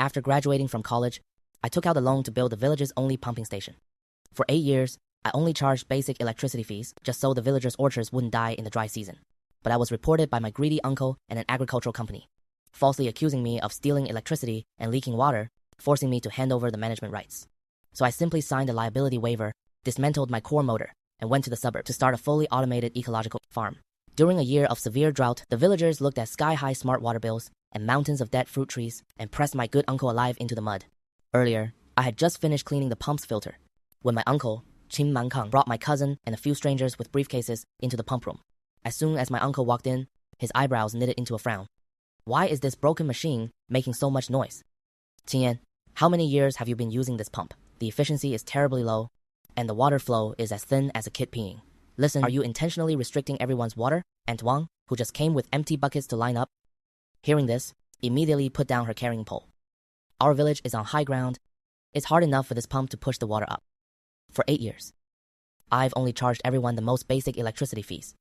After graduating from college, I took out a loan to build the village's only pumping station. For 8 years, I only charged basic electricity fees just so the villagers' orchards wouldn't die in the dry season. But I was reported by my greedy uncle and an agricultural company, falsely accusing me of stealing electricity and leaking water, forcing me to hand over the management rights. So I simply signed a liability waiver, dismantled my core motor, and went to the suburb to start a fully automated ecological farm. During a year of severe drought, the villagers looked at sky-high smart water bills and mountains of dead fruit trees and pressed my good uncle alive into the mud. Earlier, I had just finished cleaning the pump's filter when my uncle, Qin Yan, brought my cousin and a few strangers with briefcases into the pump room. As soon as my uncle walked in, his eyebrows knitted into a frown. Why is this broken machine making so much noise? Qin Yan, how many years have you been using this pump? The efficiency is terribly low, and the water flow is as thin as a kid peeing. Listen, are you intentionally restricting everyone's water? Aunt Wang, who just came with empty buckets to line up, hearing this, immediately put down her carrying pole. Our village is on high ground. It's hard enough for this pump to push the water up. For 8 years, I've only charged everyone the most basic electricity fees.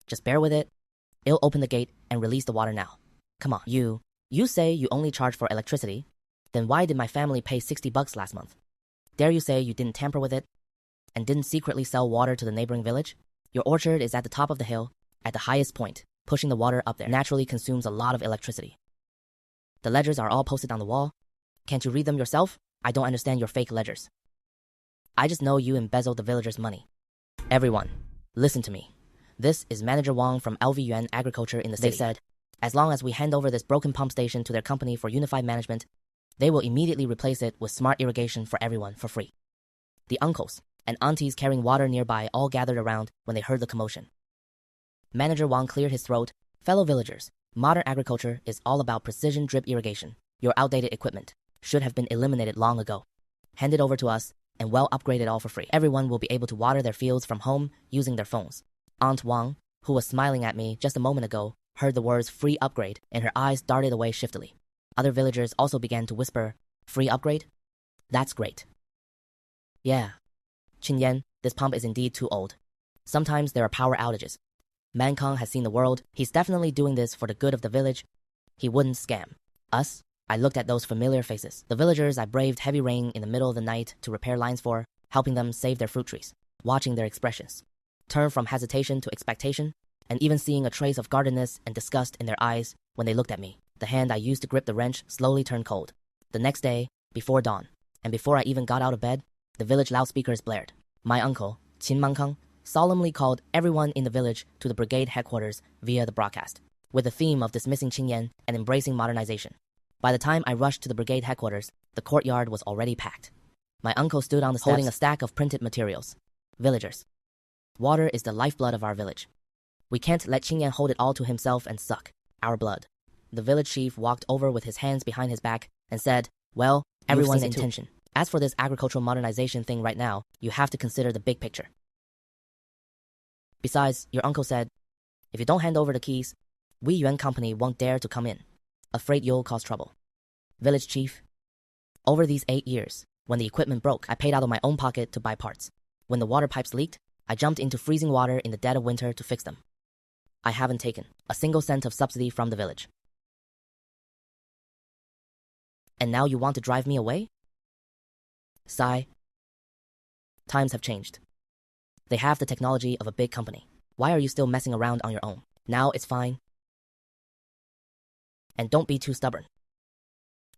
Just bear with it. It'll open the gate and release the water now. Come on, you say you only charge for electricity. Then why did my family pay $60 last month? Dare you say you didn't tamper with it? And didn't secretly sell water to the neighboring village? Your orchard is at the top of the hill, at the highest point. Pushing the water up there naturally consumes a lot of electricity. The ledgers are all posted on the wall. Can't you read them yourself? I don't understand your fake ledgers. I just know you embezzled the villagers' money. Everyone, listen to me. This is Manager Wang from LV Yuan Agriculture in the city. They said, as long as we hand over this broken pump station to their company for unified management, they will immediately replace it with smart irrigation for everyone for free. The uncles and aunties carrying water nearby all gathered around when they heard the commotion. Manager Wang cleared his throat. Fellow villagers, modern agriculture is all about precision drip irrigation. Your outdated equipment should have been eliminated long ago. Hand it over to us, and we'll upgrade it all for free. Everyone will be able to water their fields from home using their phones. Aunt Wang, who was smiling at me just a moment ago, heard the words free upgrade, and her eyes darted away shiftily. Other villagers also began to whisper, free upgrade? That's great. Yeah. Qin Yan, this pump is indeed too old. Sometimes there are power outages. Man Kong has seen the world. He's definitely doing this for the good of the village. He wouldn't scam us. I looked at those familiar faces. The villagers I braved heavy rain in the middle of the night to repair lines for, helping them save their fruit trees. Watching their expressions turn from hesitation to expectation, and even seeing a trace of guardedness and disgust in their eyes when they looked at me. The hand I used to grip the wrench slowly turned cold. The next day, before dawn, and before I even got out of bed, the village loudspeakers blared. My uncle, Qin Yan, solemnly called everyone in the village to the brigade headquarters via the broadcast, with the theme of dismissing Qin Yan and embracing modernization. By the time I rushed to the brigade headquarters, the courtyard was already packed. My uncle stood on the steps holding a stack of printed materials. Villagers, water is the lifeblood of our village. We can't let Qin Yan hold it all to himself and suck our blood. The village chief walked over with his hands behind his back and said, well, everyone's intention. As for this agricultural modernization thing right now, you have to consider the big picture. Besides, your uncle said, if you don't hand over the keys, we Yuan company won't dare to come in. Afraid you'll cause trouble. Village chief, over these 8 years, when the equipment broke, I paid out of my own pocket to buy parts. When the water pipes leaked, I jumped into freezing water in the dead of winter to fix them. I haven't taken a single cent of subsidy from the village. And now you want to drive me away? Sigh. Times have changed. They have the technology of a big company. Why are you still messing around on your own? Now it's fine. And don't be too stubborn.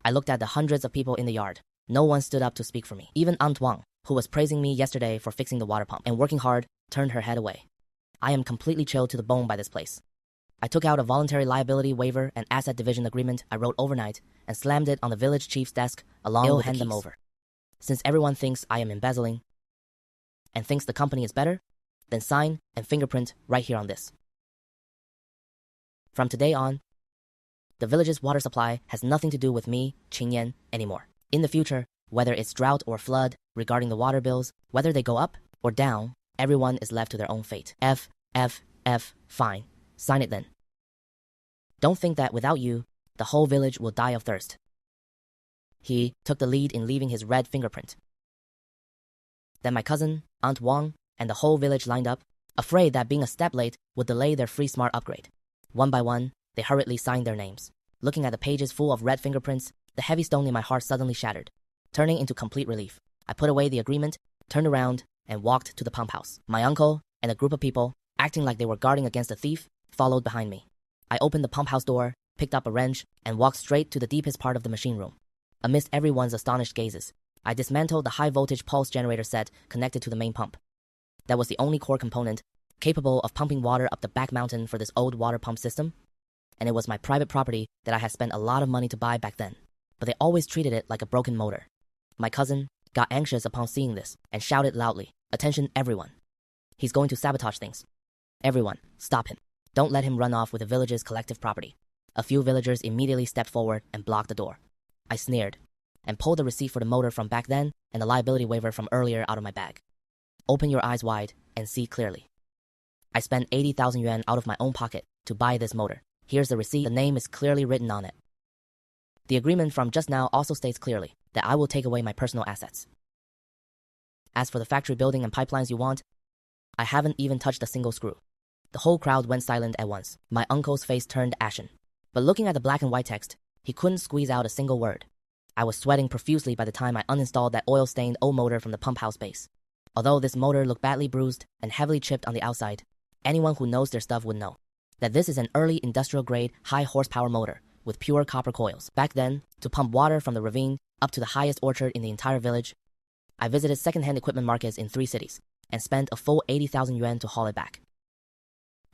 I looked at the hundreds of people in the yard. No one stood up to speak for me. Even Aunt Wang, who was praising me yesterday for fixing the water pump and working hard, turned her head away. I am completely chilled to the bone by this place. I took out a voluntary liability waiver and asset division agreement I wrote overnight and slammed it on the village chief's desk along with the keys. Hand them over. Since everyone thinks I am embezzling and thinks the company is better, then sign and fingerprint right here on this. From today on, the village's water supply has nothing to do with me, Qin Yan, anymore. In the future, whether it's drought or flood, regarding the water bills, whether they go up or down, everyone is left to their own fate. Fine. Sign it then. Don't think that without you, the whole village will die of thirst. He took the lead in leaving his red fingerprint. Then my cousin, Aunt Wang, and the whole village lined up, afraid that being a step late would delay their free smart upgrade. One by one, they hurriedly signed their names. Looking at the pages full of red fingerprints, The heavy stone in my heart suddenly shattered, turning into complete relief. I put away the agreement, turned around, and walked to the pump house. My uncle and a group of people, acting like they were guarding against a thief, followed behind me. I opened the pump house door, picked up a wrench, and walked straight to the deepest part of the machine room. Amidst everyone's astonished gazes, I dismantled the high-voltage pulse generator set connected to the main pump. That was the only core component capable of pumping water up the back mountain for this old water pump system, and it was my private property that I had spent a lot of money to buy back then, but they always treated it like a broken motor. My cousin got anxious upon seeing this and shouted loudly, "Attention everyone. He's going to sabotage things. Everyone, stop him. Don't let him run off with the village's collective property." A few villagers immediately stepped forward and blocked the door. I sneered and pulled the receipt for the motor from back then and the liability waiver from earlier out of my bag. Open your eyes wide and see clearly. I spent 80,000 yuan out of my own pocket to buy this motor. Here's the receipt. The name is clearly written on it. The agreement from just now also states clearly that I will take away my personal assets. As for the factory building and pipelines you want, I haven't even touched a single screw. The whole crowd went silent at once. My uncle's face turned ashen. But looking at the black and white text, he couldn't squeeze out a single word. I was sweating profusely by the time I uninstalled that oil-stained old motor from the pump house base. Although this motor looked badly bruised and heavily chipped on the outside, anyone who knows their stuff would know that this is an early industrial-grade, high-horsepower motor with pure copper coils. Back then, to pump water from the ravine up to the highest orchard in the entire village, I visited second-hand equipment markets in 3 cities and spent a full 80,000 yuan to haul it back.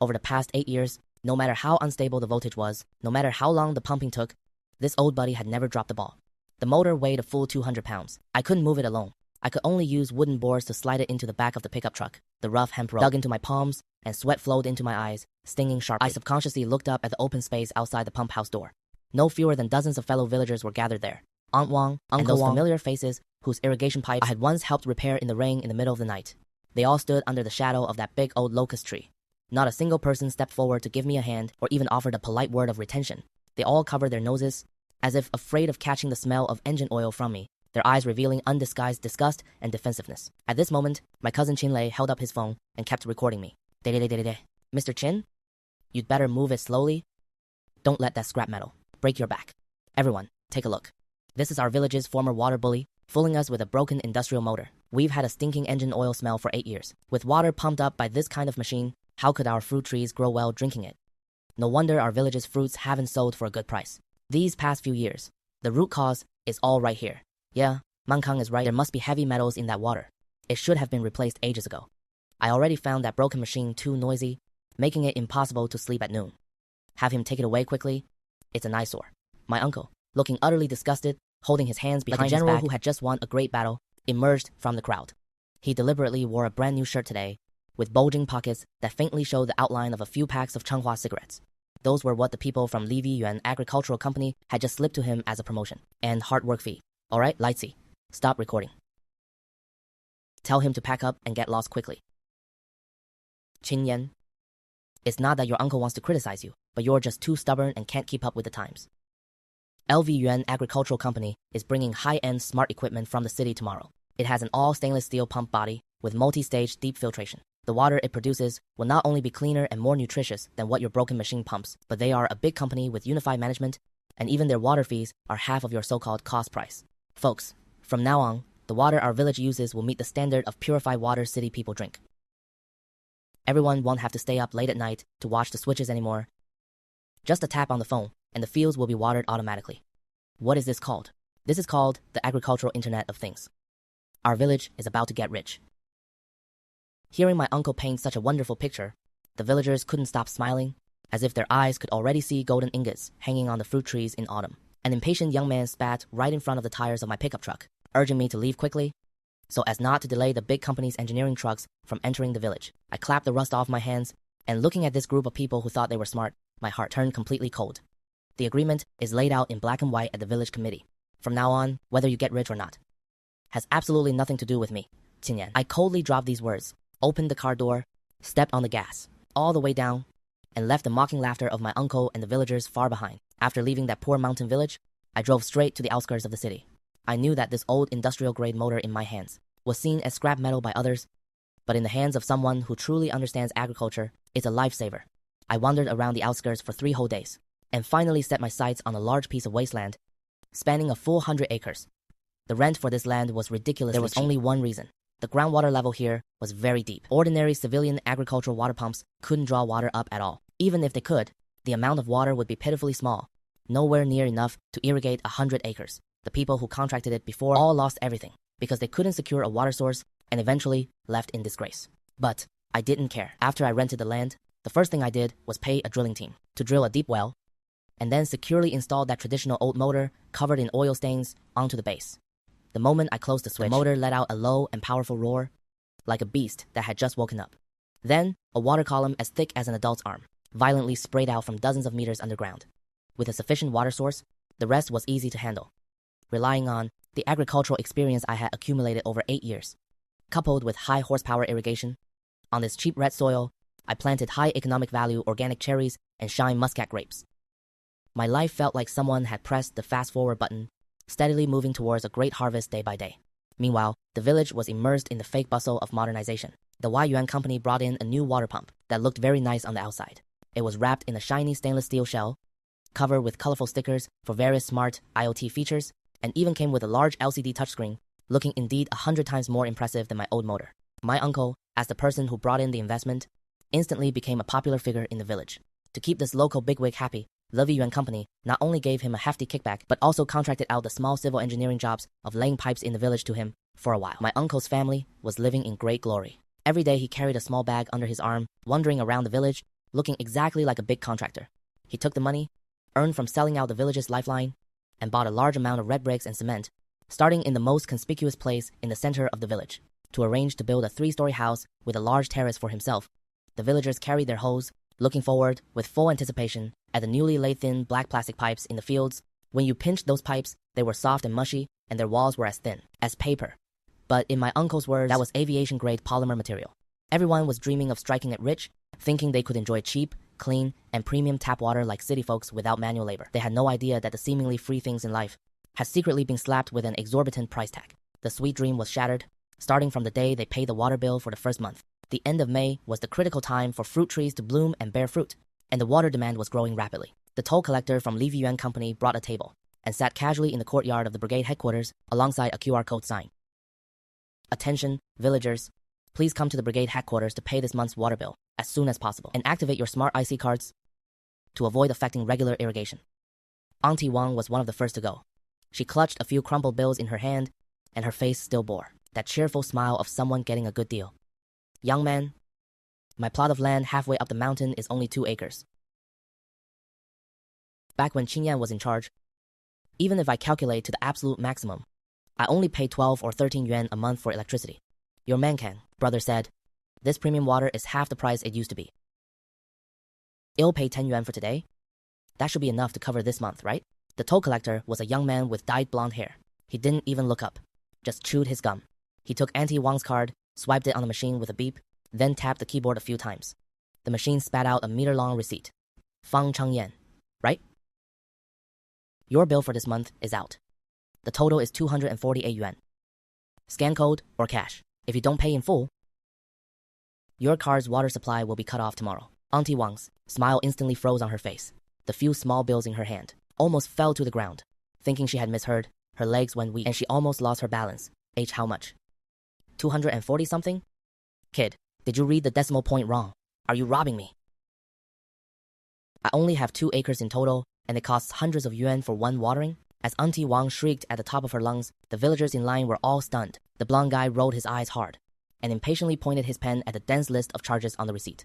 Over the past 8 years, no matter how unstable the voltage was, no matter how long the pumping took, this old buddy had never dropped the ball. The motor weighed a full 200 pounds. I couldn't move it alone. I could only use wooden boards to slide it into the back of the pickup truck. The rough hemp rope dug into my palms, and sweat flowed into my eyes, stinging sharply. I subconsciously looked up at the open space outside the pump house door. No fewer than dozens of fellow villagers were gathered there. Aunt Wang, Uncle Wang, familiar faces whose irrigation pipes I had once helped repair in the rain in the middle of the night. They all stood under the shadow of that big old locust tree. Not a single person stepped forward to give me a hand or even offered a polite word of retention. They all covered their noses, as if afraid of catching the smell of engine oil from me, their eyes revealing undisguised disgust and defensiveness. At this moment, my cousin Qin Lei held up his phone and kept recording me. Mr. Qin? You'd better move it slowly. Don't let that scrap metal break your back. Everyone, take a look. This is our village's former water bully, fooling us with a broken industrial motor. We've had a stinking engine oil smell for 8 years. With water pumped up by this kind of machine, how could our fruit trees grow well drinking it? No wonder our village's fruits haven't sold for a good price. These past few years, the root cause is all right here. Yeah, Mankang is right. There must be heavy metals in that water. It should have been replaced ages ago. I already found that broken machine too noisy, making it impossible to sleep at noon. Have him take it away quickly. It's an eyesore. My uncle, looking utterly disgusted, holding his hands behind his back, like a general who had just won a great battle, emerged from the crowd. He deliberately wore a brand new shirt today, with bulging pockets that faintly showed the outline of a few packs of Changhua cigarettes. Those were what the people from Li Yuan Agricultural Company had just slipped to him as a promotion and hard work fee. All right, Lightsy, stop recording. Tell him to pack up and get lost quickly. Qin Yan, it's not that your uncle wants to criticize you, but you're just too stubborn and can't keep up with the times. LV Yuan Agricultural Company is bringing high-end smart equipment from the city tomorrow. It has an all-stainless steel pump body with multi-stage deep filtration. The water it produces will not only be cleaner and more nutritious than what your broken machine pumps, but they are a big company with unified management, and even their water fees are half of your so-called cost price. Folks, from now on, the water our village uses will meet the standard of purified water city people drink. Everyone won't have to stay up late at night to watch the switches anymore. Just a tap on the phone, and the fields will be watered automatically. What is this called? This is called the agricultural Internet of Things. Our village is about to get rich. Hearing my uncle paint such a wonderful picture, the villagers couldn't stop smiling, as if their eyes could already see golden ingots hanging on the fruit trees in autumn. An impatient young man spat right in front of the tires of my pickup truck, urging me to leave quickly, so as not to delay the big company's engineering trucks from entering the village. I clapped the rust off my hands, and looking at this group of people who thought they were smart, my heart turned completely cold. The agreement is laid out in black and white at the village committee. From now on, whether you get rich or not, has absolutely nothing to do with me, Qin Yan. I coldly dropped these words, opened the car door, stepped on the gas, all the way down, and left the mocking laughter of my uncle and the villagers far behind. After leaving that poor mountain village, I drove straight to the outskirts of the city. I knew that this old industrial-grade motor in my hands was seen as scrap metal by others, but in the hands of someone who truly understands agriculture, it's a lifesaver. I wandered around the outskirts for 3 whole days, and finally set my sights on a large piece of wasteland spanning a full 100 acres. The rent for this land was ridiculously cheap. There was only one reason. The groundwater level here was very deep. Ordinary civilian agricultural water pumps couldn't draw water up at all. Even if they could, the amount of water would be pitifully small, nowhere near enough to irrigate 100 acres. The people who contracted it before all lost everything because they couldn't secure a water source and eventually left in disgrace. But I didn't care. After I rented the land, the first thing I did was pay a drilling team to drill a deep well and then securely installed that traditional old motor covered in oil stains onto the base. The moment I closed the switch, the motor let out a low and powerful roar, like a beast that had just woken up. Then, a water column as thick as an adult's arm violently sprayed out from dozens of meters underground. With a sufficient water source, the rest was easy to handle, relying on the agricultural experience I had accumulated over 8 years. Coupled with high horsepower irrigation, on this cheap red soil, I planted high economic value organic cherries and shine muscat grapes. My life felt like someone had pressed the fast-forward button, steadily moving towards a great harvest day by day. Meanwhile, the village was immersed in the fake bustle of modernization. The Yuan company brought in a new water pump that looked very nice on the outside. It was wrapped in a shiny stainless steel shell, covered with colorful stickers for various smart IoT features, and even came with a large LCD touchscreen, looking indeed 100 times more impressive than my old motor. My uncle, as the person who brought in the investment, instantly became a popular figure in the village. To keep this local bigwig happy, the Yuan company not only gave him a hefty kickback, but also contracted out the small civil engineering jobs of laying pipes in the village to him for a while. My uncle's family was living in great glory. Every day he carried a small bag under his arm, wandering around the village, looking exactly like a big contractor. He took the money, earned from selling out the village's lifeline, and bought a large amount of red bricks and cement, starting in the most conspicuous place in the center of the village, to arrange to build a 3-story house with a large terrace for himself. The villagers carried their hoes, looking forward with full anticipation at the newly laid thin black plastic pipes in the fields. When you pinched those pipes, they were soft and mushy, and their walls were as thin as paper. But in my uncle's words, that was aviation-grade polymer material. Everyone was dreaming of striking it rich, thinking they could enjoy cheap, clean, and premium tap water like city folks without manual labor. They had no idea that the seemingly free things in life had secretly been slapped with an exorbitant price tag. The sweet dream was shattered, starting from the day they paid the water bill for the first month. The end of May was the critical time for fruit trees to bloom and bear fruit, and the water demand was growing rapidly. The toll collector from Li Yuan company brought a table and sat casually in the courtyard of the brigade headquarters alongside a QR code sign. Attention, villagers. Please come to the brigade headquarters to pay this month's water bill as soon as possible and activate your smart IC cards to avoid affecting regular irrigation. Auntie Wang was one of the first to go. She clutched a few crumpled bills in her hand, and her face still bore that cheerful smile of someone getting a good deal. Young man, my plot of land halfway up the mountain is only 2 acres. Back when Qin Yan was in charge, even if I calculate to the absolute maximum, I only pay 12 or 13 yuan a month for electricity. Your man can, brother said. This premium water is half the price it used to be. It'll pay 10 yuan for today. That should be enough to cover this month, right? The toll collector was a young man with dyed blonde hair. He didn't even look up, just chewed his gum. He took Auntie Wang's card, swiped it on the machine with a beep, then tapped the keyboard a few times. The machine spat out a meter-long receipt. Fang Cheng Yan, right? Your bill for this month is out. The total is 248 yuan. Scan code or cash. If you don't pay in full, your car's water supply will be cut off tomorrow. Auntie Wang's smile instantly froze on her face. The few small bills in her hand almost fell to the ground. Thinking she had misheard, her legs went weak and she almost lost her balance. How much? 240 something? Kid, did you read the decimal point wrong? Are you robbing me? I only have 2 acres in total, and it costs hundreds of yuan for one watering? As Auntie Wang shrieked at the top of her lungs, the villagers in line were all stunned. The blond guy rolled his eyes hard and impatiently pointed his pen at the dense list of charges on the receipt.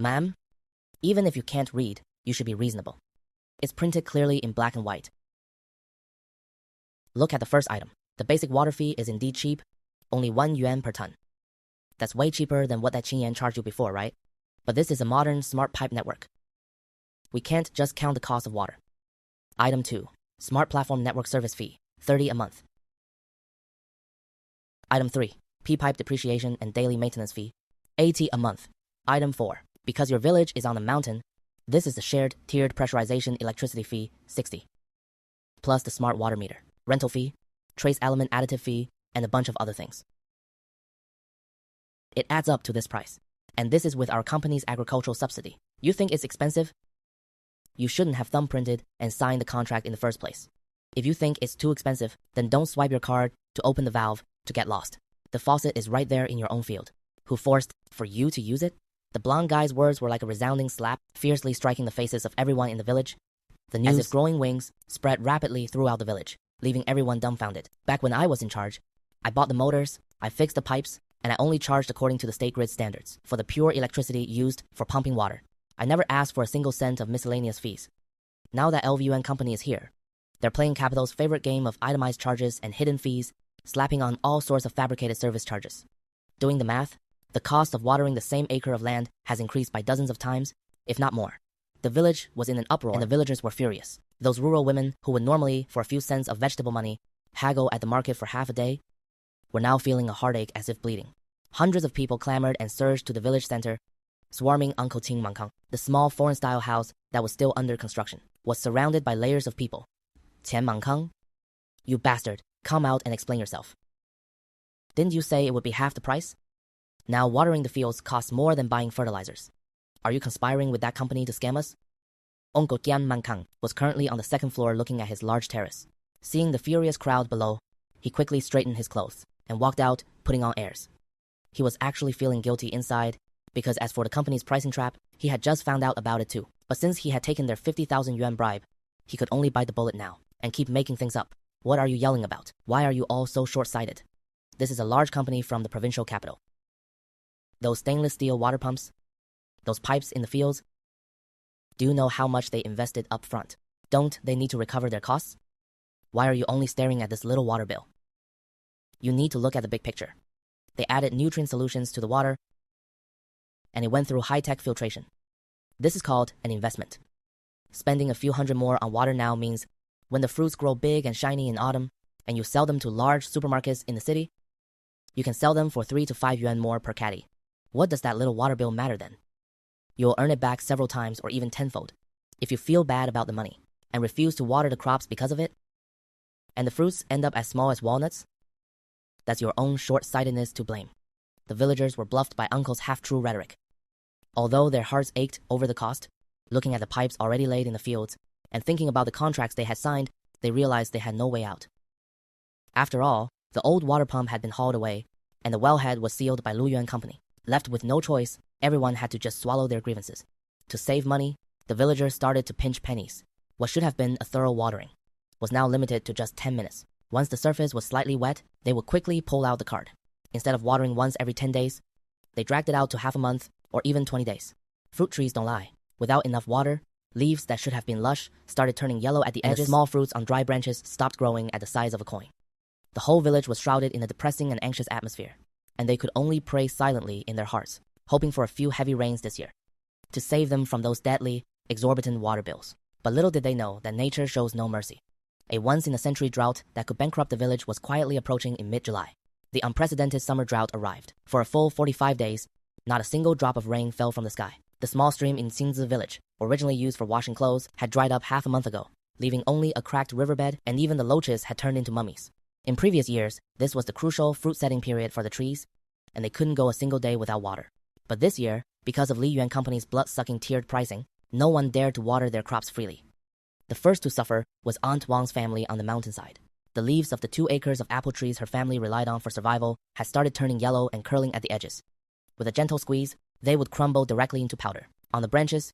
Ma'am, even if you can't read, you should be reasonable. It's printed clearly in black and white. Look at the first item. The basic water fee is indeed cheap, only 1 yuan per ton. That's way cheaper than what that Qin Yan charged you before, right? But this is a modern smart pipe network. We can't just count the cost of water. Item 2. Smart Platform Network Service Fee, 30 a month. Item 3. P-pipe depreciation and daily maintenance fee, 80 a month. Item 4. Because your village is on the mountain, this is the shared tiered pressurization electricity fee, 60. Plus the smart water meter, rental fee, trace element additive fee, and a bunch of other things. It adds up to this price. And this is with our company's agricultural subsidy. You think it's expensive? You shouldn't have thumbprinted and signed the contract in the first place. If you think it's too expensive, then don't swipe your card to open the valve to get lost. The faucet is right there in your own field. Who forced for you to use it? The blonde guy's words were like a resounding slap, fiercely striking the faces of everyone in the village. The news, as if growing wings, spread rapidly throughout the village, leaving everyone dumbfounded. Back when I was in charge, I bought the motors, I fixed the pipes, and I only charged according to the state grid standards for the pure electricity used for pumping water. I never asked for a single cent of miscellaneous fees. Now that LVUN Company is here, they're playing Capital's favorite game of itemized charges and hidden fees, slapping on all sorts of fabricated service charges. Doing the math, the cost of watering the same acre of land has increased by dozens of times, if not more. The village was in an uproar, and the villagers were furious. Those rural women who would normally, for a few cents of vegetable money, haggle at the market for half a day, were now feeling a heartache as if bleeding. Hundreds of people clamored and surged to the village center, swarming Uncle Qin Yan. The small foreign-style house that was still under construction was surrounded by layers of people. Qin Yan, you bastard, come out and explain yourself. Didn't you say it would be half the price? Now watering the fields costs more than buying fertilizers. Are you conspiring with that company to scam us? Uncle Qin Yan was currently on the second floor looking at his large terrace. Seeing the furious crowd below, he quickly straightened his clothes and walked out, putting on airs. He was actually feeling guilty inside, because as for the company's pricing trap, he had just found out about it too. But since he had taken their 50,000 yuan bribe, he could only bite the bullet now and keep making things up. What are you yelling about? Why are you all so short-sighted? This is a large company from the provincial capital. Those stainless steel water pumps, those pipes in the fields, do you know how much they invested up front? Don't they need to recover their costs? Why are you only staring at this little water bill? You need to look at the big picture. They added nutrient solutions to the water, and it went through high-tech filtration. This is called an investment. Spending a few hundred more on water now means when the fruits grow big and shiny in autumn, and you sell them to large supermarkets in the city, you can sell them for 3 to 5 yuan more per caddy. What does that little water bill matter then? You'll earn it back several times or even tenfold. If you feel bad about the money and refuse to water the crops because of it, and the fruits end up as small as walnuts, that's your own short-sightedness to blame. The villagers were bluffed by Uncle's half-true rhetoric. Although their hearts ached over the cost, looking at the pipes already laid in the fields and thinking about the contracts they had signed, they realized they had no way out. After all, the old water pump had been hauled away, and the wellhead was sealed by Luyuan Company. Left with no choice, everyone had to just swallow their grievances. To save money, the villagers started to pinch pennies. What should have been a thorough watering was now limited to just 10 minutes. Once the surface was slightly wet, they would quickly pull out the card. Instead of watering once every 10 days, they dragged it out to half a month or even 20 days. Fruit trees don't lie. Without enough water, leaves that should have been lush started turning yellow at the edges. The small fruits on dry branches stopped growing at the size of a coin. The whole village was shrouded in a depressing and anxious atmosphere, and they could only pray silently in their hearts, hoping for a few heavy rains this year to save them from those deadly, exorbitant water bills. But little did they know that nature shows no mercy. A once-in-a-century drought that could bankrupt the village was quietly approaching in mid-July. The unprecedented summer drought arrived. For a full 45 days, not a single drop of rain fell from the sky. The small stream in Xinzi village, originally used for washing clothes, had dried up half a month ago, leaving only a cracked riverbed, and even the loaches had turned into mummies. In previous years, this was the crucial fruit-setting period for the trees, and they couldn't go a single day without water. But this year, because of Li Yuan Company's blood-sucking tiered pricing, no one dared to water their crops freely. The first to suffer was Aunt Wang's family on the mountainside. The leaves of the 2 acres of apple trees her family relied on for survival had started turning yellow and curling at the edges. With a gentle squeeze, they would crumble directly into powder. On the branches,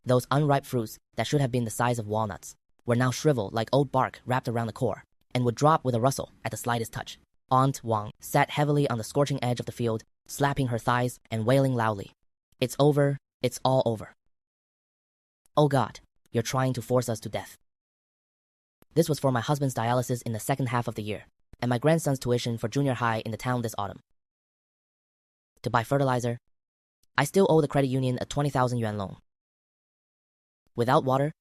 those unripe fruits that should have been the size of walnuts were now shriveled like old bark wrapped around the core, and would drop with a rustle at the slightest touch. Aunt Wang sat heavily on the scorching edge of the field, slapping her thighs and wailing loudly. It's over, it's all over. Oh God, you're trying to force us to death. This was for my husband's dialysis in the second half of the year, and my grandson's tuition for junior high in the town this autumn. To buy fertilizer, I still owe the credit union a 20,000 yuan loan. Without water,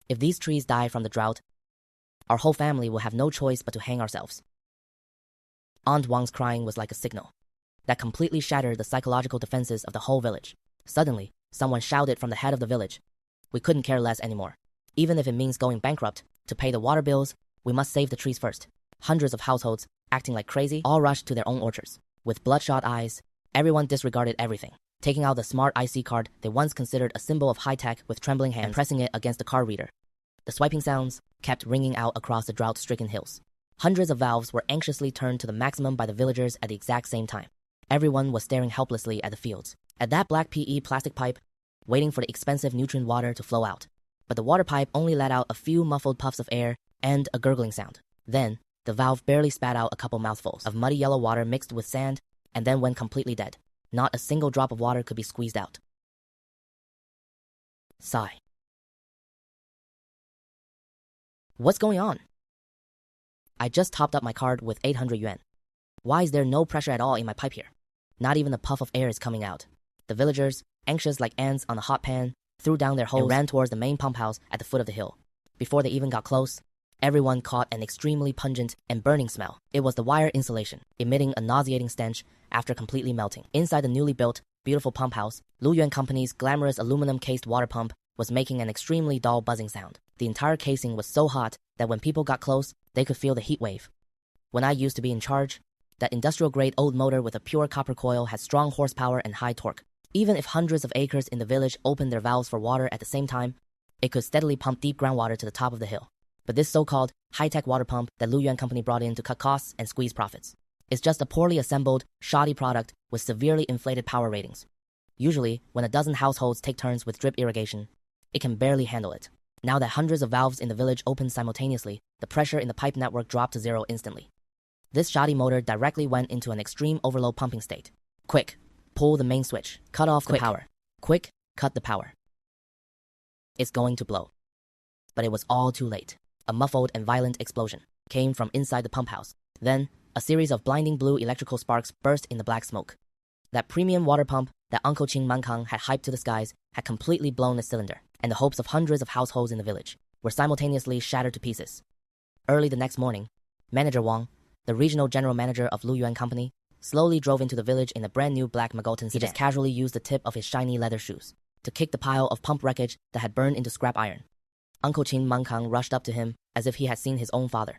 if these trees die from the drought, our whole family will have no choice but to hang ourselves. Aunt Wang's crying was like a signal that completely shattered the psychological defenses of the whole village. Suddenly, someone shouted from the head of the village, "We couldn't care less anymore. Even if it means going bankrupt to pay the water bills, we must save the trees first." Hundreds of households, acting like crazy, all rushed to their own orchards. With bloodshot eyes, everyone disregarded everything, taking out the smart IC card they once considered a symbol of high-tech with trembling hands and pressing it against the card reader. The swiping sounds kept ringing out across the drought-stricken hills. Hundreds of valves were anxiously turned to the maximum by the villagers at the exact same time. Everyone was staring helplessly at the fields, at that black PE plastic pipe, waiting for the expensive nutrient water to flow out. But the water pipe only let out a few muffled puffs of air and a gurgling sound. Then, the valve barely spat out a couple mouthfuls of muddy yellow water mixed with sand and then went completely dead. Not a single drop of water could be squeezed out. Sigh. What's going on? I just topped up my card with 800 yuan. Why is there no pressure at all in my pipe here? Not even a puff of air is coming out. The villagers, anxious like ants on a hot pan, threw down their hose and ran towards the main pump house at the foot of the hill. Before they even got close, everyone caught an extremely pungent and burning smell. It was the wire insulation, emitting a nauseating stench after completely melting. Inside the newly built, beautiful pump house, Lu Yuan Company's glamorous aluminum-cased water pump was making an extremely dull buzzing sound. The entire casing was so hot that when people got close, they could feel the heat wave. When I used to be in charge, that industrial-grade old motor with a pure copper coil had strong horsepower and high torque. Even if hundreds of acres in the village opened their valves for water at the same time, it could steadily pump deep groundwater to the top of the hill. But this so-called high-tech water pump that Lu Yuan Company brought in to cut costs and squeeze profits is just a poorly assembled, shoddy product with severely inflated power ratings. Usually, when a dozen households take turns with drip irrigation, it can barely handle it. Now that hundreds of valves in the village opened simultaneously, the pressure in the pipe network dropped to zero instantly. This shoddy motor directly went into an extreme overload pumping state. Quick, pull the main switch. Cut off the power. Quick, cut the power. It's going to blow. But it was all too late. A muffled and violent explosion came from inside the pump house. Then, a series of blinding blue electrical sparks burst in the black smoke. That premium water pump that Uncle Qin Yan had hyped to the skies had completely blown its cylinder, and the hopes of hundreds of households in the village were simultaneously shattered to pieces. Early the next morning, Manager Wang, the regional general manager of Lu Yuan Company, slowly drove into the village in a brand new black Magottan sedan. He just casually used the tip of his shiny leather shoes to kick the pile of pump wreckage that had burned into scrap iron. Uncle Qin Yan rushed up to him as if he had seen his own father.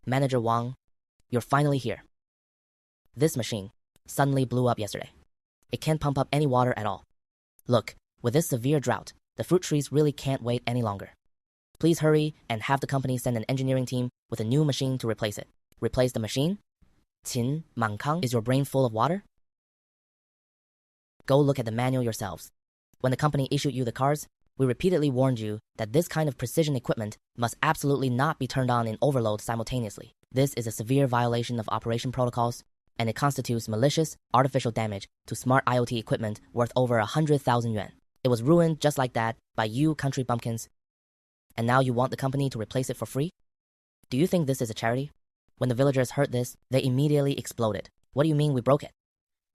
Manager Wang, you're finally here. This machine suddenly blew up yesterday. It can't pump up any water at all. Look, with this severe drought, the fruit trees really can't wait any longer. Please hurry and have the company send an engineering team with a new machine to replace it. Replace the machine? Qin Yan, is your brain full of water? Go look at the manual yourselves. When the company issued you the cars, we repeatedly warned you that this kind of precision equipment must absolutely not be turned on in overload simultaneously. This is a severe violation of operation protocols, and it constitutes malicious, artificial damage to smart IoT equipment worth over 100,000 yuan. It was ruined just like that by you country bumpkins, and now you want the company to replace it for free? Do you think this is a charity? When the villagers heard this, they immediately exploded. What do you mean we broke it?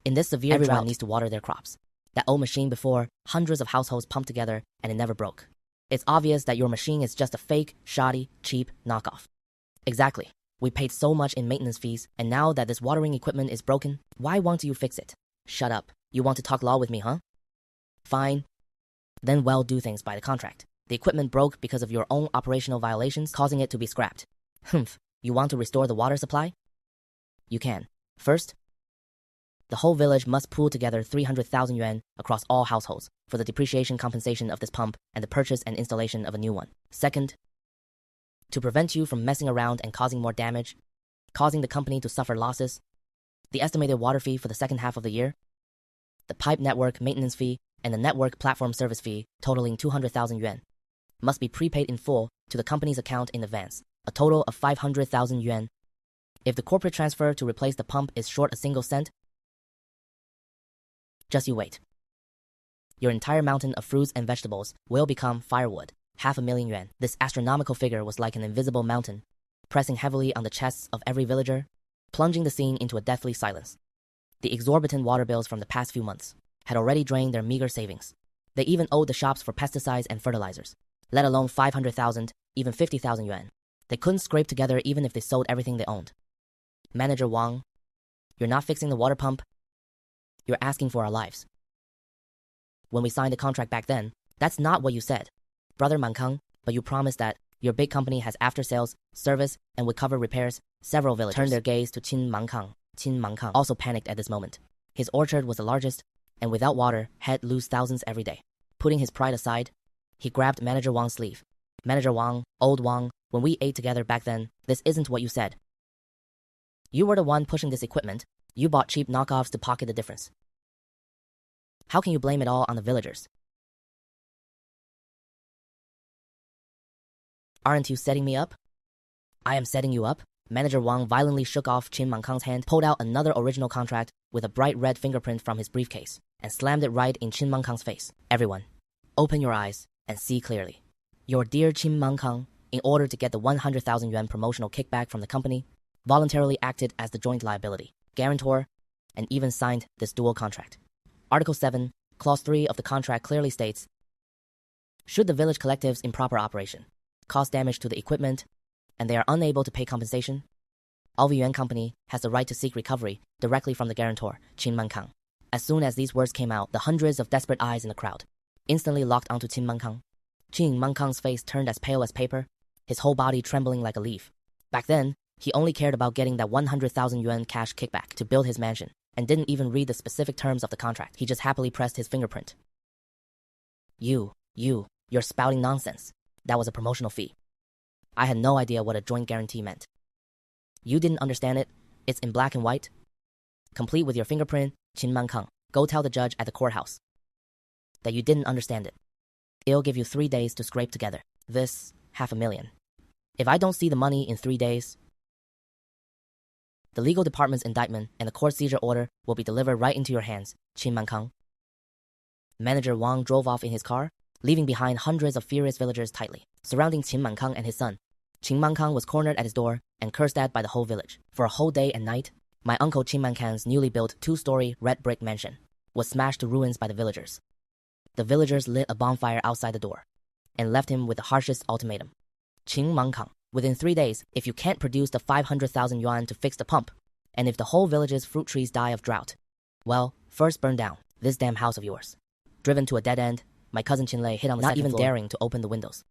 In this severe drought, needs to water their crops. That old machine before, hundreds of households pumped together and it never broke. It's obvious that your machine is just a fake, shoddy, cheap knockoff. Exactly. We paid so much in maintenance fees, and now that this watering equipment is broken, why won't you fix it? Shut up. You want to talk law with me, huh? Fine. Then well, do things by the contract. The equipment broke because of your own operational violations, causing it to be scrapped. Humph. You want to restore the water supply? You can. First, the whole village must pool together 300,000 yuan across all households for the depreciation compensation of this pump and the purchase and installation of a new one. Second, to prevent you from messing around and causing more damage, causing the company to suffer losses, the estimated water fee for the second half of the year, the pipe network maintenance fee, and the network platform service fee totaling 200,000 yuan must be prepaid in full to the company's account in advance, a total of 500,000 yuan. If the corporate transfer to replace the pump is short a single cent, just you wait. Your entire mountain of fruits and vegetables will become firewood. 500,000 yuan. This astronomical figure was like an invisible mountain, pressing heavily on the chests of every villager, plunging the scene into a deathly silence. The exorbitant water bills from the past few months had already drained their meager savings. They even owed the shops for pesticides and fertilizers, let alone 500,000, even 50,000 yuan. They couldn't scrape together even if they sold everything they owned. Manager Wang, you're not fixing the water pump. You're asking for our lives. When we signed the contract back then, that's not what you said, Brother Mankang, but you promised that your big company has after-sales, service, and would cover repairs. Several villagers turned their gaze to Qin Yan. Qin Yan also panicked at this moment. His orchard was the largest, and without water, had lose thousands every day. Putting his pride aside, he grabbed Manager Wang's sleeve Manager Wang, old Wang, when we ate together back then, this isn't what you said. You were the one pushing this equipment. You bought cheap knockoffs to pocket the difference. How can you blame it all on the villagers? Aren't you setting me up? I am setting you up? Manager Wang violently shook off Qin Mankang's hand, pulled out another original contract with a bright red fingerprint from his briefcase, and slammed it right in Qin Mankang's face. Everyone, open your eyes and see clearly. Your dear Qin Mankang, in order to get the 100,000 yuan promotional kickback from the company, voluntarily acted as the joint liability, guarantor, and even signed this dual contract. Article 7, Clause 3 of the contract clearly states, should the village collective's improper operation cause damage to the equipment, and they are unable to pay compensation, Yuan Company has the right to seek recovery directly from the guarantor, Qin Mankang. As soon as these words came out, the hundreds of desperate eyes in the crowd instantly locked onto Qin Mankang. Qin Mankang's face turned as pale as paper, his whole body trembling like a leaf. Back then, he only cared about getting that 100,000 yuan cash kickback to build his mansion, and didn't even read the specific terms of the contract. He just happily pressed his fingerprint. You're spouting nonsense. That was a promotional fee. I had no idea what a joint guarantee meant. You didn't understand it? It's in black and white. Complete with your fingerprint, Qin Mankang. Go tell the judge at the courthouse that you didn't understand it. It'll give you 3 days to scrape together this 500,000. If I don't see the money in 3 days, the legal department's indictment and the court seizure order will be delivered right into your hands, Qin Mankang. Manager Wang drove off in his car, leaving behind hundreds of furious villagers tightly surrounding Qin Mankang and his son. Qin Mankang was cornered at his door and cursed at by the whole village. For a whole day and night, my uncle Qin Mankang's newly built 2-story red brick mansion was smashed to ruins by the villagers. The villagers lit a bonfire outside the door and left him with the harshest ultimatum. Qin Mankang, within 3 days, if you can't produce the 500,000 yuan to fix the pump, and if the whole village's fruit trees die of drought, well, first burn down this damn house of yours. Driven to a dead end, my cousin Qinlei hid on the second floor, not even daring to open the windows.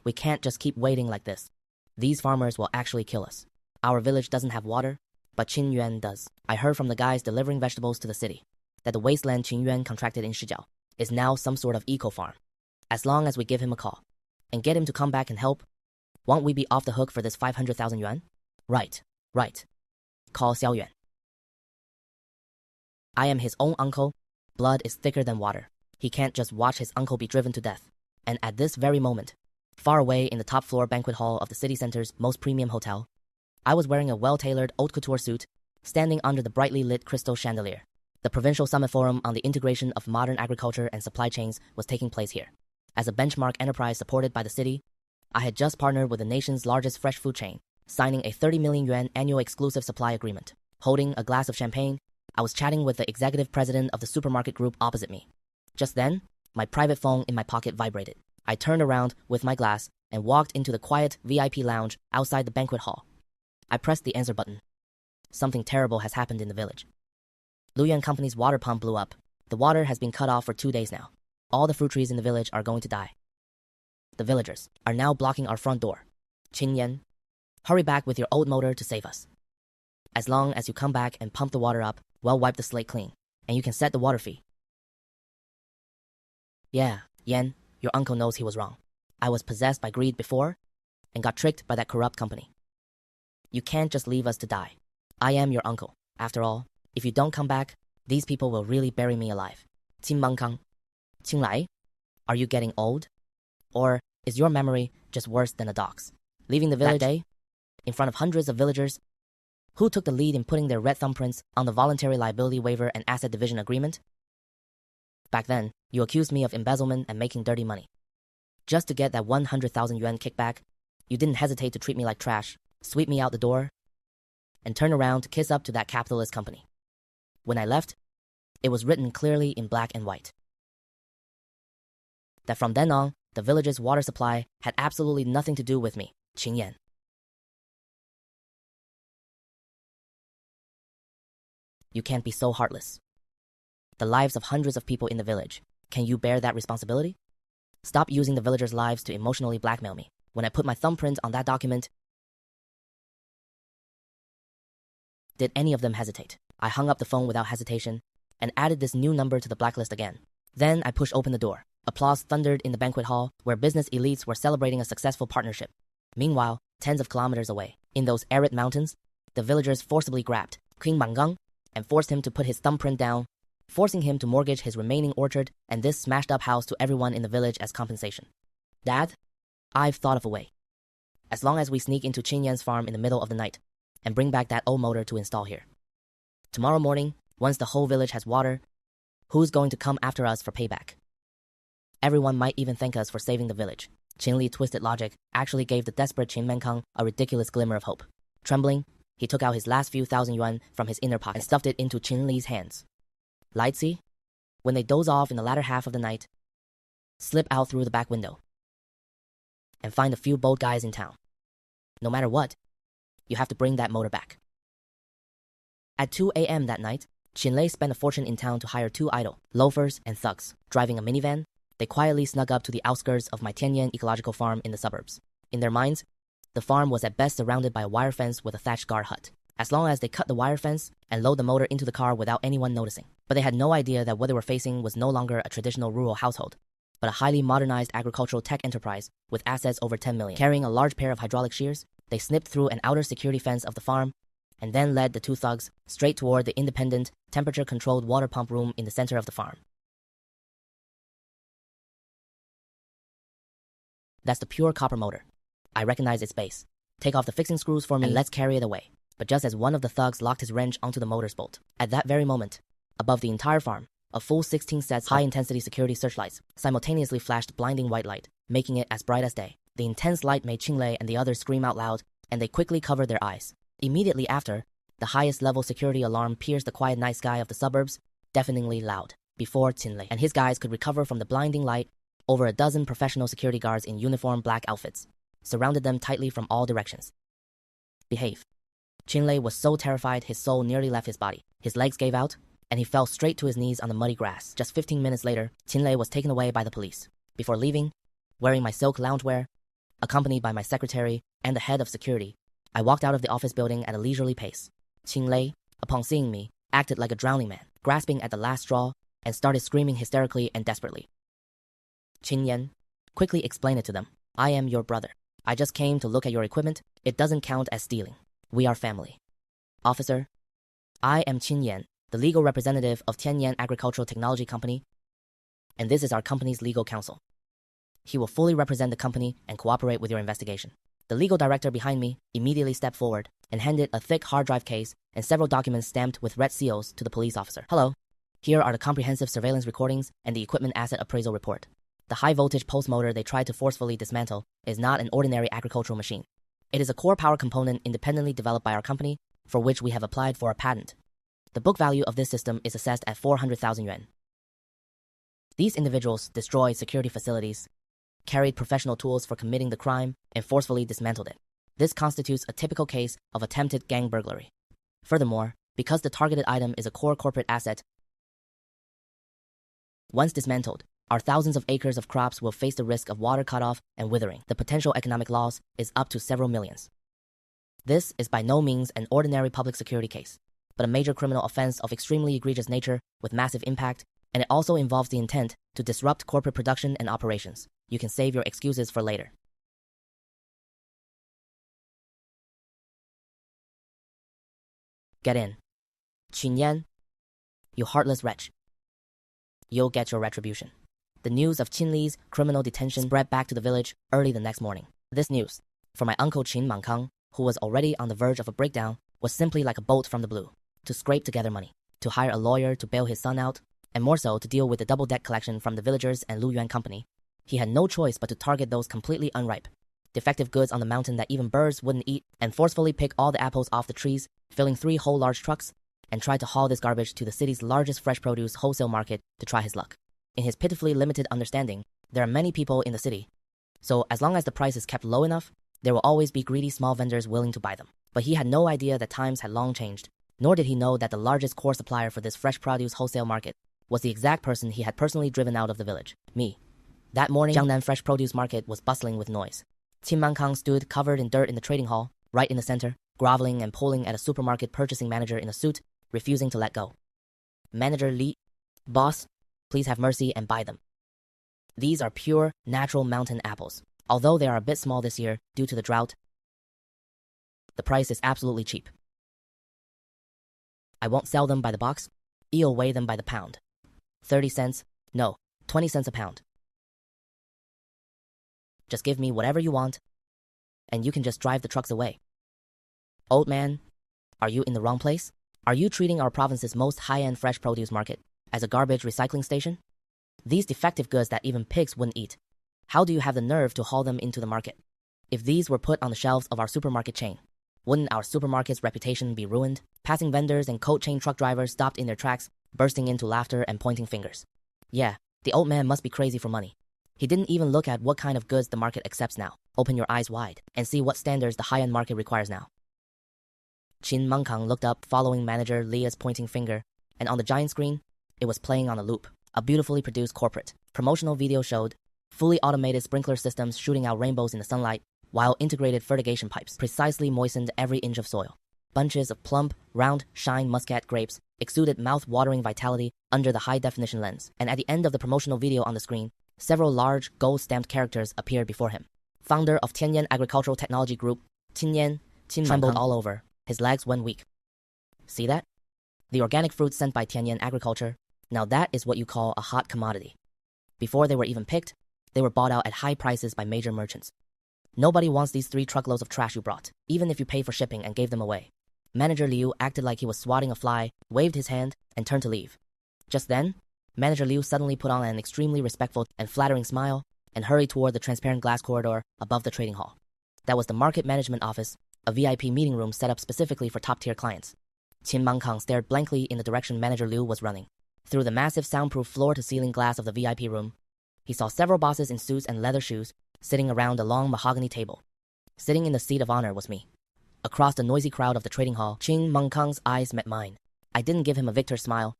We can't just keep waiting like this. These farmers will actually kill us. Our village doesn't have water, but Qin Yan does. I heard from the guys delivering vegetables to the city that the wasteland Qin Yan contracted in Shijiao is now some sort of eco-farm. As long as we give him a call and get him to come back and help, won't we be off the hook for this 500,000 yuan? Right. Call Xiao Yuan. I am his own uncle. Blood is thicker than water. He can't just watch his uncle be driven to death. And at this very moment, far away in the top floor banquet hall of the city center's most premium hotel, I was wearing a well-tailored haute couture suit, standing under the brightly lit crystal chandelier. The Provincial Summit Forum on the Integration of Modern Agriculture and Supply Chains was taking place here. As a benchmark enterprise supported by the city, I had just partnered with the nation's largest fresh food chain, signing a 30 million yuan annual exclusive supply agreement. Holding a glass of champagne, I was chatting with the executive president of the supermarket group opposite me. Just then, my private phone in my pocket vibrated. I turned around with my glass and walked into the quiet VIP lounge outside the banquet hall. I pressed the answer button. Something terrible has happened in the village. Yuan Company's water pump blew up. The water has been cut off for 2 days now. All the fruit trees in the village are going to die. The villagers are now blocking our front door. Qin Yan, hurry back with your old motor to save us. As long as you come back and pump the water up, we'll wipe the slate clean, and you can set the water fee. Yeah, Yan, your uncle knows he was wrong. I was possessed by greed before, and got tricked by that corrupt company. You can't just leave us to die. I am your uncle. After all, if you don't come back, these people will really bury me alive. Qin Mankang, Qinlai, are you getting old? Or is your memory just worse than a dog's? Leaving the village day, in front of hundreds of villagers, who took the lead in putting their red thumbprints on the voluntary liability waiver and asset division agreement? Back then, you accused me of embezzlement and making dirty money. Just to get that 100,000 yuan kickback, you didn't hesitate to treat me like trash, sweep me out the door, and turn around to kiss up to that capitalist company. When I left, it was written clearly in black and white that from then on, the village's water supply had absolutely nothing to do with me, Qin Yan. You can't be so heartless. The lives of hundreds of people in the village. Can you bear that responsibility? Stop using the villagers' lives to emotionally blackmail me. When I put my thumbprint on that document, did any of them hesitate? I hung up the phone without hesitation and added this new number to the blacklist again. Then I pushed open the door. Applause thundered in the banquet hall, where business elites were celebrating a successful partnership. Meanwhile, tens of kilometers away, in those arid mountains, the villagers forcibly grabbed Qin Yan and forced him to put his thumbprint down, forcing him to mortgage his remaining orchard and this smashed-up house to everyone in the village as compensation. Dad, I've thought of a way. As long as we sneak into Qin Yan's farm in the middle of the night and bring back that old motor to install here. Tomorrow morning, once the whole village has water, who's going to come after us for payback? Everyone might even thank us for saving the village. Qin Li's twisted logic actually gave the desperate Qin Mankang a ridiculous glimmer of hope. Trembling, he took out his last few thousand yuan from his inner pocket and stuffed it into Qin Li's hands. Lightsy, when they doze off in the latter half of the night, slip out through the back window and find a few bold guys in town. No matter what, you have to bring that motor back. At 2 a.m. that night, Qin Lei spent a fortune in town to hire 2 idle loafers and thugs. Driving a minivan, they quietly snuck up to the outskirts of my Qin Yan ecological farm in the suburbs. In their minds, the farm was at best surrounded by a wire fence with a thatched guard hut, as long as they cut the wire fence and load the motor into the car without anyone noticing. But they had no idea that what they were facing was no longer a traditional rural household, but a highly modernized agricultural tech enterprise with assets over 10 million. Carrying a large pair of hydraulic shears, they snipped through an outer security fence of the farm and then led the 2 thugs straight toward the independent, temperature-controlled water pump room in the center of the farm. That's the pure copper motor. I recognize its base. Take off the fixing screws for me and let's carry it away. But just as one of the thugs locked his wrench onto the motor's bolt, at that very moment, above the entire farm, a full 16 sets high-intensity security searchlights simultaneously flashed blinding white light, making it as bright as day. The intense light made Qinglei and the others scream out loud, and they quickly covered their eyes. Immediately after, the highest-level security alarm pierced the quiet night sky of the suburbs, deafeningly loud. Before Qinglei and his guys could recover from the blinding light, over a dozen professional security guards in uniform black outfits surrounded them tightly from all directions. Behave. Qinglei was so terrified his soul nearly left his body. His legs gave out, and he fell straight to his knees on the muddy grass. Just 15 minutes later, Qinglei was taken away by the police. Before leaving, wearing my silk loungewear, accompanied by my secretary and the head of security, I walked out of the office building at a leisurely pace. Qinglei, upon seeing me, acted like a drowning man, grasping at the last straw, and started screaming hysterically and desperately. Qin Yan, quickly explain it to them. I am your brother. I just came to look at your equipment. It doesn't count as stealing. We are family. Officer, I am Qin Yan, the legal representative of Qin Yan Agricultural Technology Company, and this is our company's legal counsel. He will fully represent the company and cooperate with your investigation. The legal director behind me immediately stepped forward and handed a thick hard drive case and several documents stamped with red seals to the police officer. Hello. Here are the comprehensive surveillance recordings and the equipment asset appraisal report. The high-voltage pulse motor they tried to forcefully dismantle is not an ordinary agricultural machine. It is a core power component independently developed by our company, for which we have applied for a patent. The book value of this system is assessed at 400,000 yuan. These individuals destroyed security facilities, carried professional tools for committing the crime, and forcefully dismantled it. This constitutes a typical case of attempted gang burglary. Furthermore, because the targeted item is a core corporate asset, once dismantled, our thousands of acres of crops will face the risk of water cutoff and withering. The potential economic loss is up to several millions. This is by no means an ordinary public security case, but a major criminal offense of extremely egregious nature with massive impact, and it also involves the intent to disrupt corporate production and operations. You can save your excuses for later. Get in. Qin Yan, you heartless wretch. You'll get your retribution. The news of Qin Li's criminal detention spread back to the village early the next morning. This news, for my uncle Qin Mankang, who was already on the verge of a breakdown, was simply like a bolt from the blue. To scrape together money, to hire a lawyer to bail his son out, and more so to deal with the double debt collection from the villagers and Lu Yuan Company, he had no choice but to target those completely unripe, defective goods on the mountain that even birds wouldn't eat, and forcefully pick all the apples off the trees, filling 3 whole large trucks, and try to haul this garbage to the city's largest fresh produce wholesale market to try his luck. In his pitifully limited understanding, there are many people in the city, so as long as the price is kept low enough, there will always be greedy small vendors willing to buy them. But he had no idea that times had long changed, nor did he know that the largest core supplier for this fresh produce wholesale market was the exact person he had personally driven out of the village, me. That morning, Jiangnan Fresh Produce Market was bustling with noise. Qin Mankang stood covered in dirt in the trading hall, right in the center, groveling and pulling at a supermarket purchasing manager in a suit, refusing to let go. Manager Li, boss, please have mercy and buy them. These are pure, natural mountain apples. Although they are a bit small this year due to the drought, the price is absolutely cheap. I won't sell them by the box. I'll weigh them by the pound. 30 cents? No, 20 cents a pound. Just give me whatever you want, and you can just drive the trucks away. Old man, are you in the wrong place? Are you treating our province's most high-end fresh produce market as a garbage recycling station? These defective goods that even pigs wouldn't eat. How do you have the nerve to haul them into the market? If these were put on the shelves of our supermarket chain, wouldn't our supermarket's reputation be ruined? Passing vendors and cold chain truck drivers stopped in their tracks, bursting into laughter and pointing fingers. Yeah, the old man must be crazy for money. He didn't even look at what kind of goods the market accepts now. Open your eyes wide and see what standards the high-end market requires now. Qin Yan looked up, following manager Leah's pointing finger, and on the giant screen, it was playing on a loop. A beautifully produced corporate promotional video showed fully automated sprinkler systems shooting out rainbows in the sunlight, while integrated fertigation pipes precisely moistened every inch of soil. Bunches of plump, round, shine muscat grapes exuded mouth-watering vitality under the high-definition lens, and at the end of the promotional video on the screen, several large, gold-stamped characters appeared before him. Founder of Qin Yan Agricultural Technology Group, Qin Yan, trembled all over. His legs went weak. See that? The organic fruits sent by Qin Yan Agriculture. Now that is what you call a hot commodity. Before they were even picked, they were bought out at high prices by major merchants. Nobody wants these 3 truckloads of trash you brought, even if you pay for shipping and gave them away. Manager Liu acted like he was swatting a fly, waved his hand, and turned to leave. Just then, Manager Liu suddenly put on an extremely respectful and flattering smile and hurried toward the transparent glass corridor above the trading hall. That was the market management office, a VIP meeting room set up specifically for top-tier clients. Qin Yan stared blankly in the direction Manager Liu was running. Through the massive soundproof floor-to-ceiling glass of the VIP room, he saw several bosses in suits and leather shoes sitting around a long mahogany table. Sitting in the seat of honor was me. Across the noisy crowd of the trading hall, Qin Yan's eyes met mine. I didn't give him a victor's smile,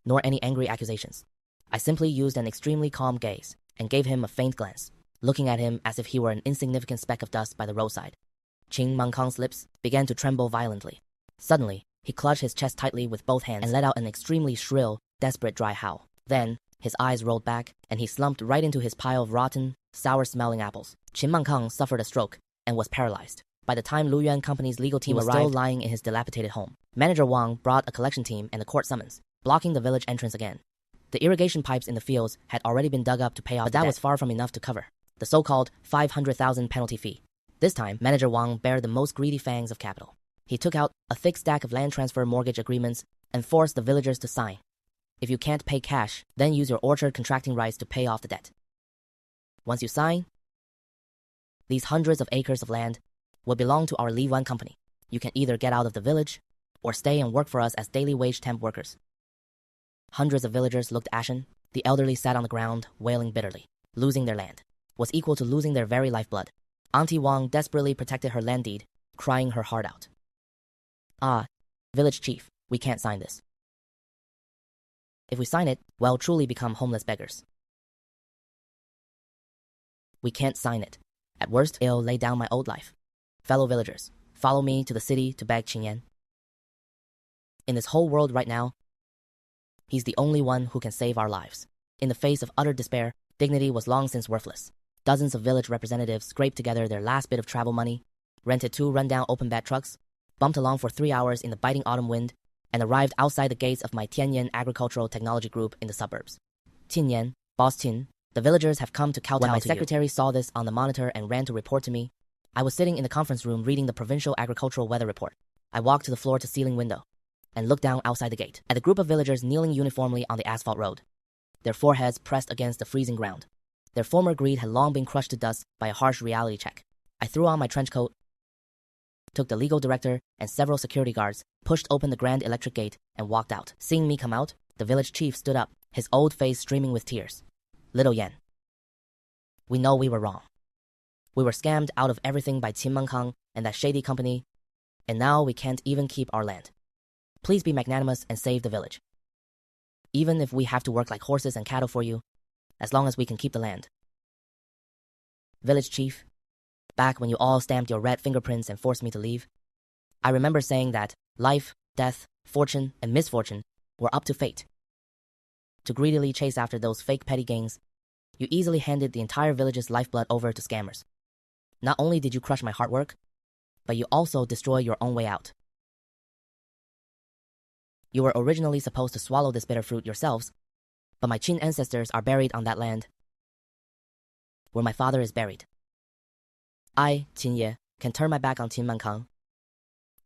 nor any angry accusations. I simply used an extremely calm gaze and gave him a faint glance, looking at him as if he were an insignificant speck of dust by the roadside. Qin Yan's lips began to tremble violently. Suddenly, he clutched his chest tightly with both hands and let out an extremely shrill, desperate dry howl. Then, his eyes rolled back, and he slumped right into his pile of rotten, sour-smelling apples. Qin Yan suffered a stroke and was paralyzed. By the time Lu Yuan Company's legal team was still lying in his dilapidated home, Manager Wang brought a collection team and a court summons, blocking the village entrance again. The irrigation pipes in the fields had already been dug up to pay off, but that was far from enough to cover the so-called 500,000 penalty fee. This time, Manager Wang bared the most greedy fangs of capital. He took out a thick stack of land transfer mortgage agreements and forced the villagers to sign. If you can't pay cash, then use your orchard contracting rights to pay off the debt. Once you sign, these hundreds of acres of land will belong to our Li Yuan Company. You can either get out of the village or stay and work for us as daily wage temp workers. Hundreds of villagers looked ashen. The elderly sat on the ground, wailing bitterly. Losing their land was equal to losing their very lifeblood. Auntie Wang desperately protected her land deed, crying her heart out. Ah, village chief, we can't sign this. If we sign it, we'll truly become homeless beggars. We can't sign it. At worst, it'll lay down my old life. Fellow villagers, follow me to the city to beg Qin Yan. In this whole world right now, he's the only one who can save our lives. In the face of utter despair, dignity was long since worthless. Dozens of village representatives scraped together their last bit of travel money, rented 2 rundown open-bed trucks, bumped along for 3 hours in the biting autumn wind, and arrived outside the gates of my Qin Yan Agricultural Technology Group in the suburbs. Qin Yan, Boss Qin, the villagers have come to kowtow to you. When my secretary saw this on the monitor and ran to report to me, I was sitting in the conference room reading the provincial agricultural weather report. I walked to the floor-to-ceiling window and looked down outside the gate at the group of villagers kneeling uniformly on the asphalt road, their foreheads pressed against the freezing ground. Their former greed had long been crushed to dust by a harsh reality check. I threw on my trench coat, took the legal director and several security guards, pushed open the grand electric gate, and walked out. Seeing me come out, the village chief stood up, his old face streaming with tears. Little Yan, we know we were wrong. We were scammed out of everything by Qin Yan and that shady company, and now we can't even keep our land. Please be magnanimous and save the village. Even if we have to work like horses and cattle for you, as long as we can keep the land. Village chief, back when you all stamped your red fingerprints and forced me to leave, I remember saying that life, death, fortune, and misfortune were up to fate. To greedily chase after those fake petty gains, You easily handed the entire village's lifeblood over to scammers. Not only did you crush my hard work, but you also destroyed your own way out. You were originally supposed to swallow this bitter fruit yourselves, but my Qin ancestors are buried on that land where my father is buried. I, Qin Ye, can turn my back on Qin Mankang,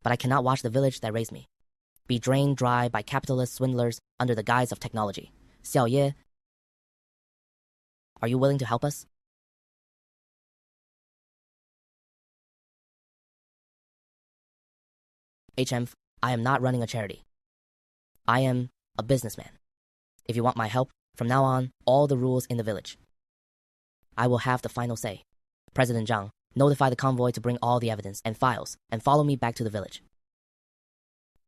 but I cannot watch the village that raised me be drained dry by capitalist swindlers under the guise of technology. Xiao Ye, are you willing to help us? I am not running a charity. I am a businessman. If you want my help, from now on, all the rules in the village, I will have the final say. President Zhang, notify the convoy to bring all the evidence and files and follow me back to the village.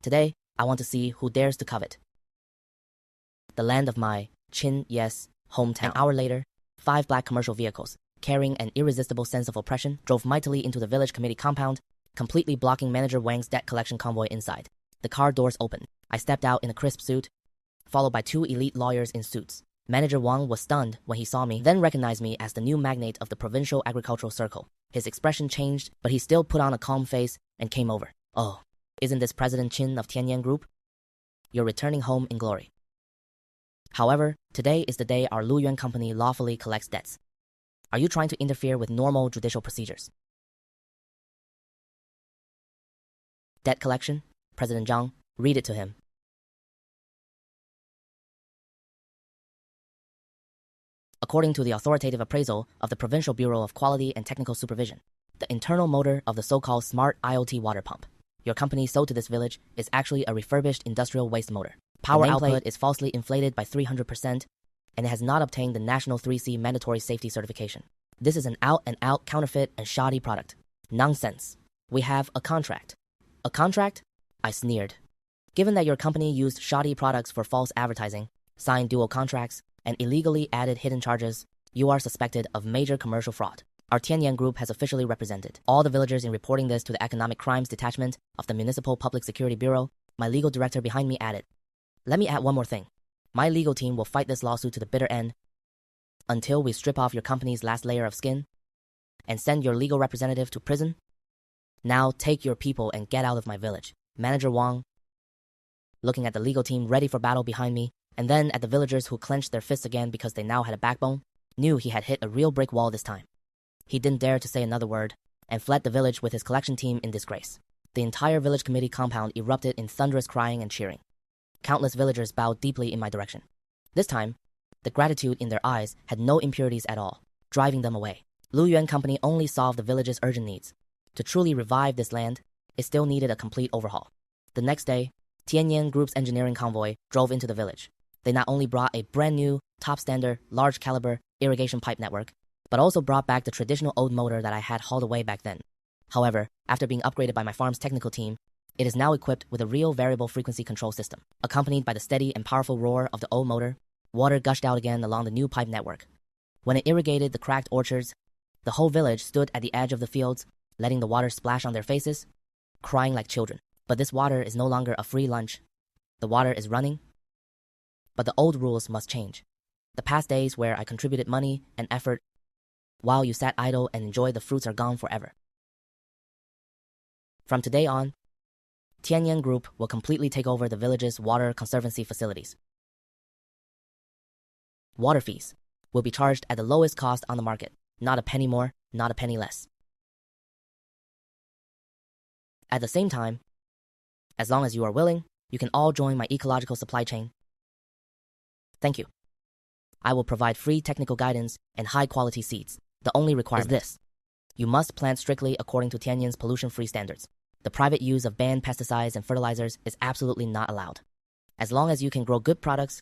Today, I want to see who dares to covet the land of my Qin Yes hometown. An hour later, 5 black commercial vehicles, carrying an irresistible sense of oppression, drove mightily into the village committee compound, completely blocking Manager Wang's debt collection convoy inside. The car doors opened. I stepped out in a crisp suit, followed by 2 elite lawyers in suits. Manager Wang was stunned when he saw me, then recognized me as the new magnate of the provincial agricultural circle. His expression changed, but he still put on a calm face and came over. Oh, isn't this President Qin of Qin Yan Group? You're returning home in glory. However, today is the day our Lu Yuan company lawfully collects debts. Are you trying to interfere with normal judicial procedures? Debt collection? President Zhang, read it to him. According to the authoritative appraisal of the Provincial Bureau of Quality and Technical Supervision, the internal motor of the so-called smart IoT water pump your company sold to this village is actually a refurbished industrial waste motor. Power output is falsely inflated by 300%, and it has not obtained the National 3C mandatory safety certification. This is an out-and-out counterfeit and shoddy product. Nonsense. We have a contract. A contract? I sneered. Given that your company used shoddy products for false advertising, signed dual contracts, and illegally added hidden charges, you are suspected of major commercial fraud. Our Qin Yan Group has officially represented all the villagers in reporting this to the Economic Crimes Detachment of the Municipal Public Security Bureau. My legal director behind me added. Let me add one more thing. My legal team will fight this lawsuit to the bitter end until we strip off your company's last layer of skin and send your legal representative to prison. Now take your people and get out of my village. Manager Wang, looking at the legal team ready for battle behind me, and then at the villagers who clenched their fists again because they now had a backbone, knew he had hit a real brick wall this time. He didn't dare to say another word and fled the village with his collection team in disgrace. The entire village committee compound erupted in thunderous crying and cheering. Countless villagers bowed deeply in my direction. This time, the gratitude in their eyes had no impurities at all, driving them away. Lu Yuan Company only solved the village's urgent needs. To truly revive this land, it still needed a complete overhaul. The next day, Qin Yan Group's engineering convoy drove into the village. They not only brought a brand new, top-standard, large-caliber irrigation pipe network, but also brought back the traditional old motor that I had hauled away back then. However, after being upgraded by my farm's technical team, it is now equipped with a real variable frequency control system. Accompanied by the steady and powerful roar of the old motor, water gushed out again along the new pipe network. When it irrigated the cracked orchards, the whole village stood at the edge of the fields, letting the water splash on their faces, crying like children. But this water is no longer a free lunch. The water is running. But the old rules must change. The past days where I contributed money and effort while you sat idle and enjoyed the fruits are gone forever. From today on, Qin Yan Group will completely take over the village's water conservancy facilities. Water fees will be charged at the lowest cost on the market, not a penny more, not a penny less. At the same time, as long as you are willing, you can all join my ecological supply chain. Thank you. I will provide free technical guidance and high-quality seeds. The only requirement is this. You must plant strictly according to Tianyan's pollution-free standards. The private use of banned pesticides and fertilizers is absolutely not allowed. As long as you can grow good products,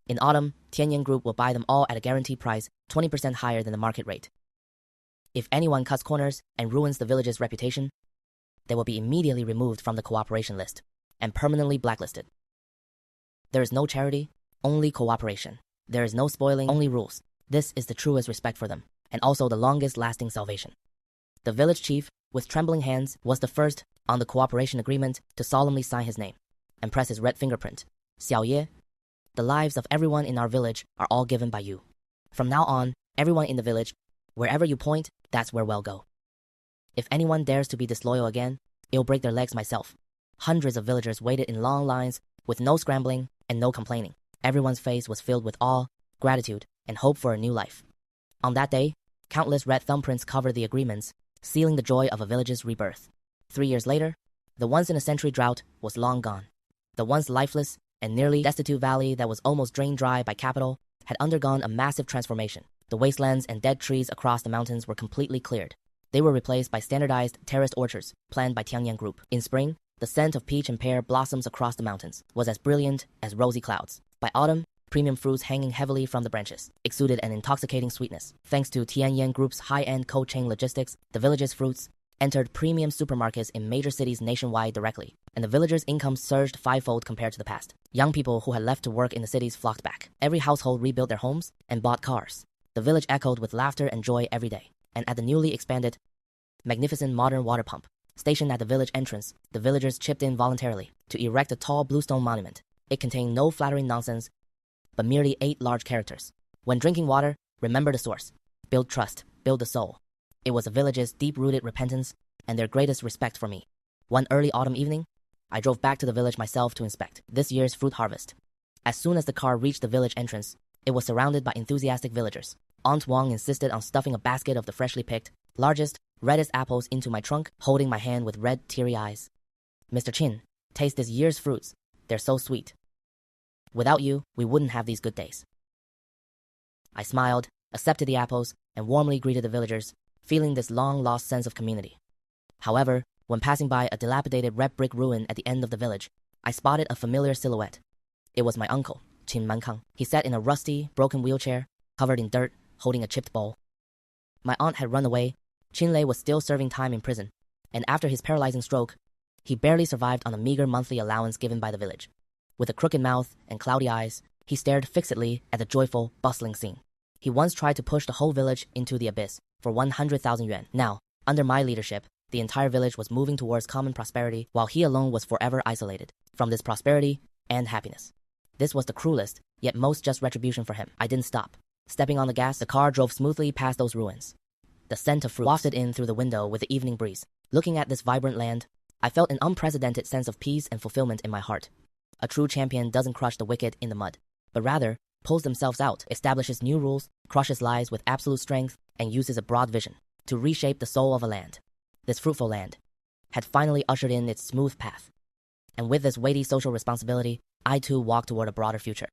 in autumn, Qin Group will buy them all at a guaranteed price 20% higher than the market rate. If anyone cuts corners and ruins the village's reputation, they will be immediately removed from the cooperation list and permanently blacklisted. There is no charity, only cooperation. There is no spoiling, only rules. This is the truest respect for them, and also the longest-lasting salvation. The village chief, with trembling hands, was the first on the cooperation agreement to solemnly sign his name and press his red fingerprint. Xiao Ye, the lives of everyone in our village are all given by you. From now on, Everyone in the village, wherever you point, that's where we'll go. If anyone dares to be disloyal again, it'll break their legs myself. Hundreds of villagers waited in long lines with no scrambling and no complaining. Everyone's face was filled with awe, gratitude, and hope for a new life. On that day, countless red thumbprints covered the agreements, sealing the joy of a village's rebirth. 3 years later, the once-in-a-century drought was long gone. The once lifeless and nearly destitute valley that was almost drained dry by capital had undergone a massive transformation. The wastelands and dead trees across the mountains were completely cleared. They were replaced by standardized terraced orchards planned by Qin Yan Group. In spring, the scent of peach and pear blossoms across the mountains was as brilliant as rosy clouds. By autumn, premium fruits hanging heavily from the branches exuded an intoxicating sweetness. Thanks to Qin Yan Group's high-end cold chain logistics, the village's fruits entered premium supermarkets in major cities nationwide directly, and the villagers' income surged fivefold compared to the past. Young people who had left to work in the cities flocked back. Every household rebuilt their homes and bought cars. The village echoed with laughter and joy every day. And at the newly expanded, magnificent modern water pump stationed at the village entrance, the villagers chipped in voluntarily to erect a tall bluestone monument. It contained no flattering nonsense, but merely 8 large characters. When drinking water, remember the source. Build trust, build the soul. It was the village's deep-rooted repentance and their greatest respect for me. One early autumn evening, I drove back to the village myself to inspect this year's fruit harvest. As soon as the car reached the village entrance, it was surrounded by enthusiastic villagers. Aunt Wang insisted on stuffing a basket of the freshly picked, largest, reddest apples into my trunk, holding my hand with red, teary eyes. Mr. Qin, taste this year's fruits. They're so sweet. Without you, we wouldn't have these good days. I smiled, accepted the apples, and warmly greeted the villagers, feeling this long-lost sense of community. However, when passing by a dilapidated red brick ruin at the end of the village, I spotted a familiar silhouette. It was my uncle, Qin Yan. He sat in a rusty, broken wheelchair, covered in dirt, holding a chipped bowl. My aunt had run away. Qin Lei was still serving time in prison, and after his paralyzing stroke, he barely survived on a meager monthly allowance given by the village. With a crooked mouth and cloudy eyes, he stared fixedly at the joyful, bustling scene. He once tried to push the whole village into the abyss for 100,000 yuan. Now, under my leadership, the entire village was moving towards common prosperity, while he alone was forever isolated from this prosperity and happiness. This was the cruelest, yet most just retribution for him. I didn't stop. Stepping on the gas, the car drove smoothly past those ruins. The scent of fruit wafted in through the window with the evening breeze. Looking at this vibrant land, I felt an unprecedented sense of peace and fulfillment in my heart. A true champion doesn't crush the wicked in the mud, but rather pulls themselves out, establishes new rules, crushes lies with absolute strength, and uses a broad vision to reshape the soul of a land. This fruitful land had finally ushered in its smooth path. And with this weighty social responsibility, I too walked toward a broader future.